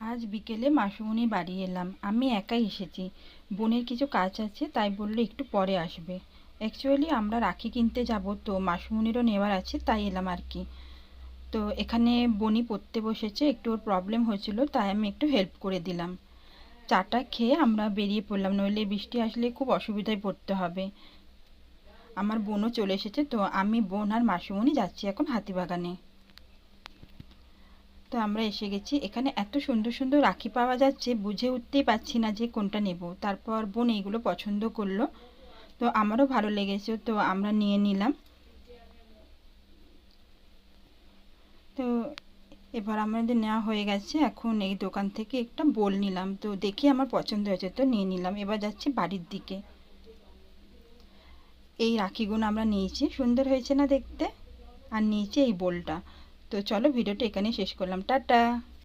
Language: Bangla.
আজ বিকেলে মাসুমণি বাড়ি এলাম। আমি একাই এসেছি, বোনের কিছু কাজ আছে তাই বললো একটু পরে আসবে। অ্যাকচুয়ালি আমরা রাখি কিনতে যাব, তো মাসুমণিরও নেওয়ার আছে তাই এলাম আর কি। তো এখানে বনি পড়তে বসেছে, একটু ওর প্রবলেম হয়েছিল তাই আমি একটু হেল্প করে দিলাম। চাটা খেয়ে আমরা বেরিয়ে পড়লাম, নইলে বৃষ্টি আসলে খুব অসুবিধায় পড়তে হবে। আমার বোনও চলে এসেছে, তো আমি, বোন আর মাসুমণি যাচ্ছি এখন হাতিবাগানে। তো আমরা এসে গেছি। এখানে এত সুন্দর সুন্দর রাখি পাওয়া যাচ্ছে, বুঝে উঠতেই পারছি না যে কোনটা নেব। তারপর বোন এইগুলো পছন্দ করলো, তো আমারও ভালো লেগেছে, তো আমরা নিয়ে নিলাম। তো এবার আমাদের নেওয়া হয়ে গেছে। এখন এই দোকান থেকে একটা বোল নিলাম, তো দেখি আমার পছন্দ হয়েছে তো নিয়ে নিলাম। এবার যাচ্ছি বাড়ির দিকে। এই রাখিগুলো আমরা নিয়েছি, সুন্দর হয়েছে না দেখতে? আর নিয়েছি এই বোলটা। তো চলো ভিডিওটা এখানে শেষ করলাম, টাটা।